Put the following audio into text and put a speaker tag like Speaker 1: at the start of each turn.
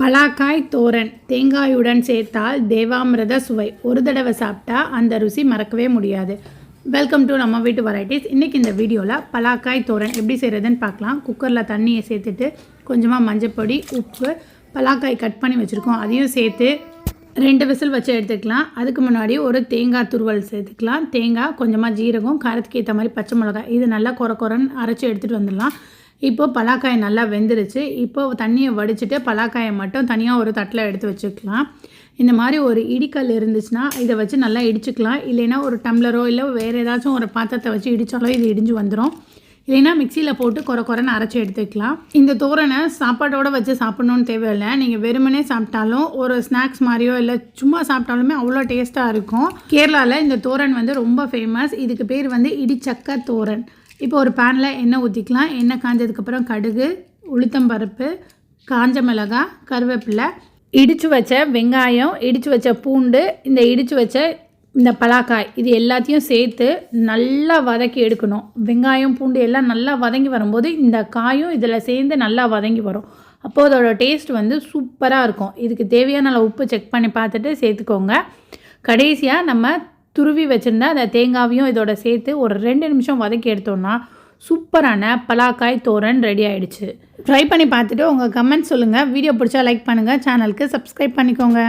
Speaker 1: பலாக்காய் தோரன் தேங்காயுடன் சேர்த்தால் தேவாமிர்த சுவை. ஒரு தடவை சாப்பிட்டா அந்த ருசி மறக்கவே முடியாது. வெல்கம் டு நம்ம வீட்டு வெரைட்டிஸ். இன்றைக்கி இந்த வீடியோவில் பலாக்காய் தோரன் எப்படி செய்கிறதுன்னு பார்க்கலாம். குக்கரில் தண்ணியை சேர்த்துட்டு கொஞ்சமாக மஞ்சப்பொடி, உப்பு, பலாக்காய் கட் பண்ணி வச்சுருக்கோம் அதையும் சேர்த்து 2 விசில் வச்சு எடுத்துக்கலாம். அதுக்கு முன்னாடி ஒரு தேங்காய் துருவல் சேர்த்துக்கலாம். தேங்காய், கொஞ்சமாக ஜீரகம், காரத்துக்கு ஏற்ற மாதிரி பச்சை மிளகாய், இது நல்லா கொரன்னு அரைச்சி எடுத்துகிட்டு வந்துடலாம். இப்போது பலாக்காய் நல்லா வெந்துருச்சு. இப்போது தண்ணியை வடிச்சிட்டு பலாக்காயை மட்டும் தனியாக ஒரு தட்டில் எடுத்து வச்சுக்கலாம். இந்த மாதிரி ஒரு இடிக்கல் இருந்துச்சுன்னா இதை வச்சு நல்லா இடிச்சுக்கலாம். இல்லைன்னா ஒரு டம்ளரோ இல்லை வேறு ஏதாச்சும் ஒரு பாத்திரத்தை வச்சு இடித்தாலோ இது இடிஞ்சு வந்துடும். இல்லைன்னா மிக்சியில் போட்டு கொரன்னு அரைச்சி எடுத்துக்கலாம். இந்த தோரனை சாப்பாட்டோடு வச்சு சாப்பிட்ணுன்னு தேவையில்லை. நீங்கள் வெறுமனே சாப்பிட்டாலும் ஒரு ஸ்நாக்ஸ் மாதிரியோ இல்லை சும்மா சாப்பிட்டாலுமே அவ்வளோ டேஸ்ட்டாக இருக்கும். கேரளாவில் இந்த தோரன் ரொம்ப ஃபேமஸ். இதுக்கு பேர் இடிச்சக்க தோரன். இப்போ ஒரு பேனில் எண்ணெய் ஊற்றிக்கலாம். எண்ணெய் காஞ்சதுக்கப்புறம் கடுகு, உளுத்தம்பருப்பு, காஞ்ச மிளகாய், கருவேப்பிலை, இடித்து வச்ச வெங்காயம், இடித்து வச்ச பூண்டு, இந்த இடித்து வச்ச இந்த பலாக்காய், இது எல்லாத்தையும் சேர்த்து நல்லா வதக்கி எடுக்கணும். வெங்காயம், பூண்டு எல்லாம் நல்லா வதங்கி வரும்போது இந்த காயும் இதில் சேர்ந்து நல்லா வதங்கி வரும். அப்போது அதோட டேஸ்ட் சூப்பராக இருக்கும். இதுக்கு தேவையான நல்லா உப்பு செக் பண்ணி பார்த்துட்டு சேர்த்துக்கோங்க. கடைசியாக நம்ம துருவி வச்சுருந்தா அந்த தேங்காவையும் இதோட சேர்த்து ஒரு 2 நிமிஷம் வதக்கி எடுத்தோன்னா சூப்பரான பலாக்காய் தோரன் ரெடி ஆகிடுச்சு. ட்ரை பண்ணி பார்த்துட்டு உங்கள் கமெண்ட் சொல்லுங்கள். வீடியோ பிடிச்சா லைக் பண்ணுங்கள். சேனலுக்கு சப்ஸ்கிரைப் பண்ணிக்கோங்க.